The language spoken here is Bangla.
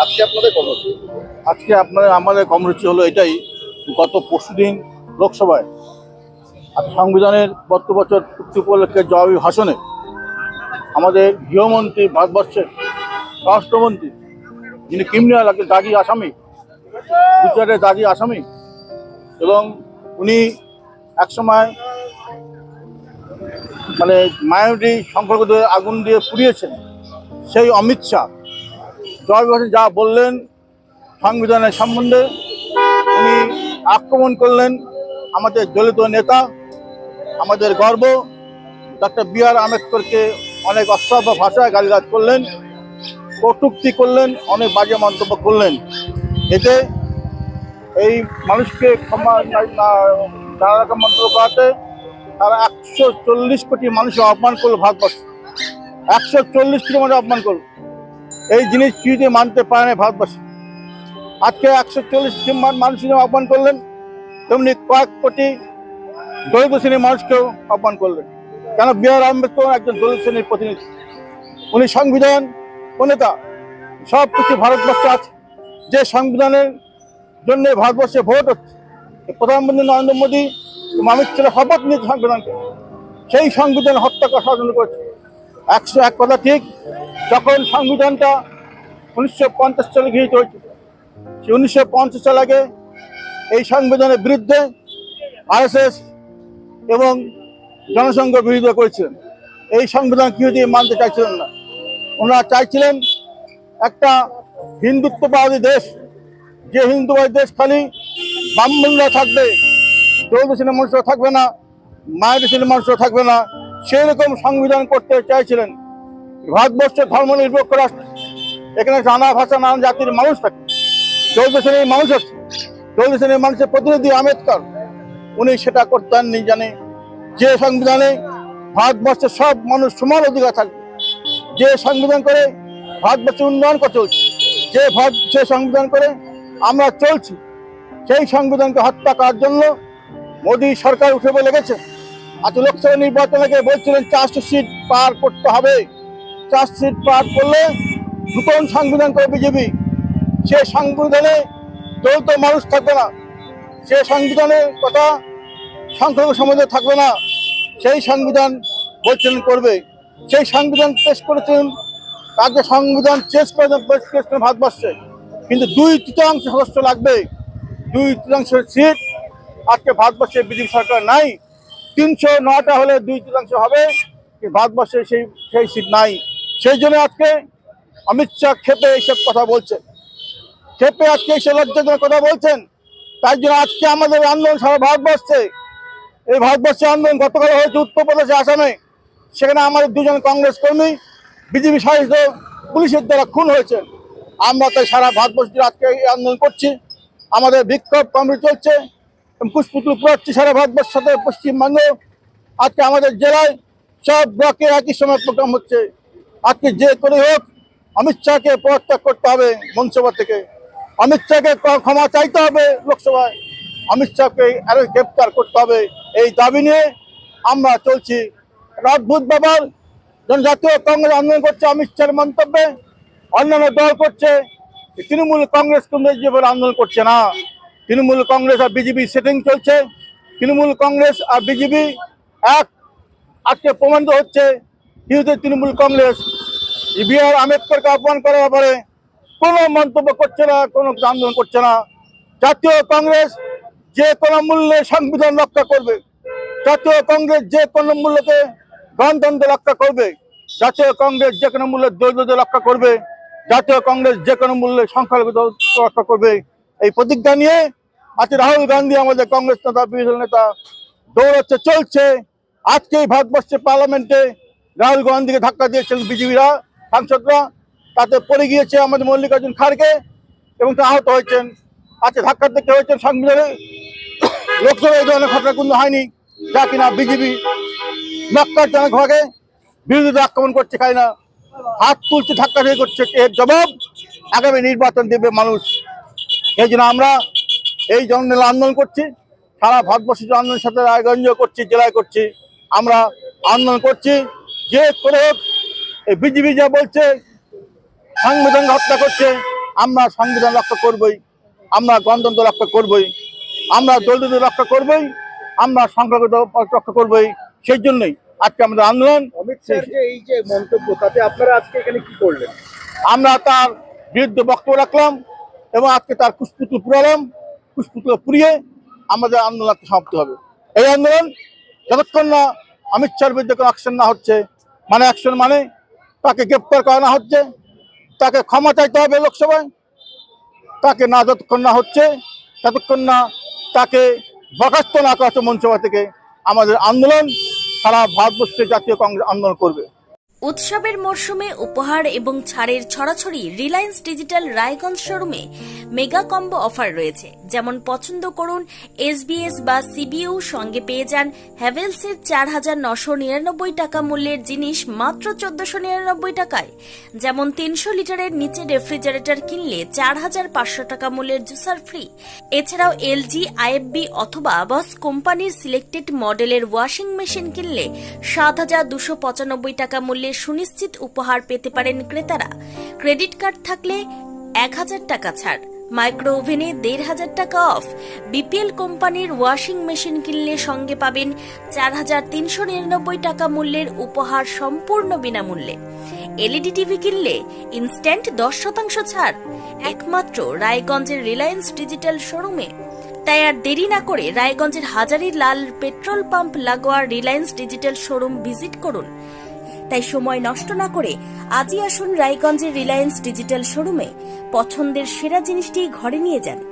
আজকে আপনাদের কর্মসূচি। আজকে আমাদের কর্মসূচি হলো এটাই, গত পরশুদিন লোকসভায় সংবিধানের 72 বছর পূর্তি উপলক্ষে জবাবি ভাষণে আমাদের গৃহমন্ত্রী, ভারতবর্ষের স্বরাষ্ট্রমন্ত্রী, যিনি ক্রিমিনাল, একজন দাগি আসামি, গুজরাটের দাগি আসামি, এবং উনি একসময় মায়ানটি সংখ্যালঘুদের আগুন দিয়ে পুড়িয়েছেন, সেই অমিত শাহ জবাবি ভাষণে যা বললেন সংবিধানের সম্বন্ধে, উনি আক্রমণ করলেন আমাদের দলিত নেতা, আমাদের গর্ব ডক্টর বি.আর. আম্বেদকরকে অনেক অশ্রাব্য ভাষায় গালিগালাজ করলেন, কটূক্তি করলেন, অনেক বাজে মন্তব্য করলেন। এতে এই মানুষকে ক্ষমা নানা রকম মন্তব্য করাতে তারা 140 কোটি মানুষের অপমান করলো। ভারতবর্ষ 140 কোটি মানুষ অপমান করলো। এই জিনিস কিছুতে মানতে পারে না ভারতবর্ষ। আজকে 140 কোটি মানুষ অপমান করলেন, তেমনি কয়েক কোটি দলিত শ্রেণীর মানুষকেও অপমান করলেন। কেন? বি.আর. আম্বেদকর একজন দলিত শ্রেণীর প্রতিনিধি, উনি সংবিধান প্রণেতা, সব কিছু ভারতবর্ষে আছে। যে সংবিধানের জন্য ভারতবর্ষে ভোট হচ্ছে, প্রধানমন্ত্রী নরেন্দ্র মোদী অমিত শাহ শপথ নিয়েছে সংবিধানকে, সেই সংবিধান হত্যা করা ষড়যন্ত্র করেছে। 101 কথা ঠিক, যখন সংবিধানটা 1950 সালে গৃহীত হয়েছিল, 1950 সাল আগে এই সংবিধানের বিরুদ্ধে আরএসএস এবং জনসংঘ বিরোধিতা করেছিলেন। এই সংবিধান কিছুতেই মানতে চাইছিলেন না। ওনারা চাইছিলেন একটা হিন্দুত্ববাদী দেশ, যে হিন্দুত্ববাদী দেশ খালি ব্রাহ্মণরা থাকবে, দলিত শ্রেণীর মানুষরা থাকবে না, মায়ানটি শ্রেণীর মানুষরা থাকবে না, সেই রকম সংবিধান করতে চাইছিলেন। ভারতবর্ষের ধর্মনিরপেক্ষ রাষ্ট্র, এখানে নানা ভাষা, নানা জাতির মানুষ থাকে, দলিত শ্রেণীর মানুষ আছে। দলিত শ্রেণীর মানুষের প্রতিনিধি আম্বেদকর, উনি সেটা করতেননি। জানে যে সংবিধানে ভারতবর্ষের সব মানুষ সমান অধিকার থাকবে, যে সংবিধান করে ভারতবর্ষের উন্নয়ন করে চলছে, যে সংবিধান করে আমরা চলছি, সেই সংবিধানকে হত্যা করার জন্য মোদী সরকার উঠে বলে গেছে। আজ লোকসভা নির্বাচনে বলছিলেন 400 সিট পার করতে হবে, 4 সিট পার করলে নতুন সংবিধান করে বিজেপি। সে সংবিধানে দলিত মানুষ থাকবে না, সে সংবিধানের কথা সংখ্যালঘু সমাজে থাকবে না, সেই সংবিধান বলছিলেন করবে। সেই সংবিধান পেশ করেছিলেন, তাকে সংবিধান পেশ করেছেন ভারতবর্ষে, কিন্তু 2/3 সদস্য লাগবে, 2/3 সিট আজকে ভারতবর্ষে বিজেপি সরকার নাই। 309টা হলে 2/3 হবে, ভারতবর্ষে সেই সিট নাই। সেই জন্য আজকে অমিত শাহ ক্ষেপে এইসব কথা বলছেন, ক্ষেপে আজকে এইসব লজ্জাজনক কথা বলছেন। তাই জন্য আজকে আমাদের আন্দোলন সারা ভারতবর্ষে, এই ভারতবর্ষে আন্দোলন গতকাল হয়েছে উত্তরপ্রদেশে, আসামে। সেখানে আমাদের 2 জন কংগ্রেস কর্মী বিজেপি শাসিত পুলিশের দ্বারা খুন হয়েছে। আমরা তাই সারা ভারতবর্ষে আজকে এই আন্দোলন করছি, আমাদের বিক্ষোভ কর্মসূচি চলছে, পুষ্পতুল পুরাচ্ছি সারা ভারতবর্ষের সাথে। পশ্চিমবঙ্গে আজকে আমাদের জেলায় সব ব্লকে একই সময় প্রোগ্রাম হচ্ছে। আজকে যে করে হোক অমিত শাহকে পদত্যাগ করতে হবে মন্ত্রিসভা থেকে, অমিত শাহকে ক্ষমা চাইতে হবে লোকসভায়, অমিত শাহকে গ্রেপ্তার করতে হবে। এই দাবি নিয়ে আমরা চলছি। অদ্ভুত ব্যাপার, জাতীয় কংগ্রেস আন্দোলন করছে অমিত শাহের মন্তব্যে, অন্যান্য দল করছে। তৃণমূল কংগ্রেস যেভাবে আন্দোলন করছে না, তৃণমূল কংগ্রেস আর বিজেপি সেটিং চলছে। তৃণমূল কংগ্রেস আর বিজেপি এক, আজকে প্রমাণিত হচ্ছে। কিন্তু তৃণমূল কংগ্রেস বি.আর. আম্বেদকরকে অপমান করার ব্যাপারে কোনো মন্তব্য করছে না, কোনো আন্দোলন করছে না। জাতীয় কংগ্রেস যে কোনো মূল্যে সংবিধান রক্ষা করবে, জাতীয় কংগ্রেস যে কোনো মূল্যকে গণতন্ত্র রক্ষা করবে, জাতীয় কংগ্রেস যে কোনো মূল্যে দলিতদের রক্ষা করবে, জাতীয় কংগ্রেস যে কোনো মূল্যে সংখ্যালঘু রক্ষা করবে। এই প্রতিজ্ঞা নিয়ে আজকে রাহুল গান্ধী, আমাদের কংগ্রেস নেতা, বিরোধী নেতা, দৌড়াচ্ছে, চলছে। আজকেই ভারতবর্ষের পার্লামেন্টে রাহুল গান্ধীকে ধাক্কা দিয়েছেন বিজেপিরা, সাংসদরা, তাতে পড়ে গিয়েছে আমাদের মল্লিকার্জুন খাড়গে এবং আহত হয়েছেন। আজকে ধাক্কা দেখতে হয়েছেন সংবিধানে। লোকসভায় এই ধরনের ঘটনা কিন্তু হয়নি, যা কিনা বিজেপি ন্যাক্কারজনকভাবে বিরোধীদের আক্রমণ করছে, খায় না, হাত তুলছে, ধাক্কা দিয়ে করছে। এর জবাব আগামী নির্বাচন দেবে মানুষ। এই জন্য আমরা এই জন্য আন্দোলন করছি, সারা ভারতবর্ষের আন্দোলনের সাথে রায়গঞ্জ করছি, জেলায় করছি, আমরা আন্দোলন করছি। যে করে হোক এই বিজেপি যা বলছে সংবিধান হত্যা করছে, আমরা সংবিধান রক্ষা করবই, আমরা গণতন্ত্র রক্ষা করবই, আমরা দলিত রক্ষা করবই, আমরা সংখ্যাগরিষ্ঠ রক্ষা করবই। সেই জন্যই আজকে আমাদের আন্দোলন। অমিত শাহের যে এই যে মন্তব্য, তাতে আপনারা আজকে এখানে কি করলেন? আমরা তার বিরুদ্ধে বক্তব্য রাখলাম এবং আজকে তার কুশপুতল পুরালাম। কুশপুতল পুড়িয়ে আমাদের আন্দোলন সমাপ্ত হবে। এই আন্দোলন যতক্ষণ না অমিত শাহের বিরুদ্ধে কোনো অ্যাকশন না হচ্ছে, মানে অ্যাকশন মানে তাকে গ্রেপ্তার করা না হচ্ছে, তাকে ক্ষমা চাইতে হবে লোকসভায়, তাকে না যতক্ষণ না হচ্ছে ততক্ষণ না তাকে বরখাস্ত না করা হচ্ছে মন্ত্রিসভা থেকে, আমাদের আন্দোলন সারা ভারতবর্ষে জাতীয় কংগ্রেস আন্দোলন করবে। উৎসবের মরশুমে উপহার এবং ছাড়ের ছড়াছড়ি রিলায়েন্স ডিজিটাল রায়গঞ্জ শোরুমে মেগা কম্বো অফার রয়েছে। যেমন পছন্দ করুন এসবিএস বা সিবিইউ, সঙ্গে পেয়ে যান হ্যাভেলসের 4,999 টাকা মূল্যের জিনিস মাত্র 1,499 টাকায়। যেমন 300 লিটারের নিচে রেফ্রিজারেটর কিনলে 4,500 টাকা মূল্যের জুসার ফ্রি। এছাড়াও এলজি, আইএফবি অথবা বস কোম্পানির সিলেক্টেড মডেলের ওয়াশিং মেশিন কিনলে 7,295 টাকা মূল্যের সুনিশ্চিত উপহার পেতে পারেন ক্রেতারা। ক্রেডিট কার্ড থাকলে 1,000 টাকা ছাড়, মাইক্রো ওভেনে 1,500 টাকা অফ। বিপিএল কোম্পানির ওয়াশিং মেশিন কিনলে সঙ্গে পাবেন 4,399 টাকা মূল্যের উপহার সম্পূর্ণ বিনামূল্যে। এলইডি টিভি কিনলে ইনস্ট্যান্ট 10% ছাড়, একমাত্র রায়গঞ্জের রিলায়েন্স ডিজিটাল শোরুমে। তাই আর দেরি না করে রায়গঞ্জের হাজারি লাল পেট্রোল পাম্প লাগোয়া রিলায়েন্স ডিজিটাল শোরুম ভিজিট করুন। তাই সময় নষ্ট না করে আজই আসুন রায়গঞ্জের রিলায়েন্স ডিজিটাল শোরুমে, পছন্দের সেরা জিনিসটি ঘরে নিয়ে যান।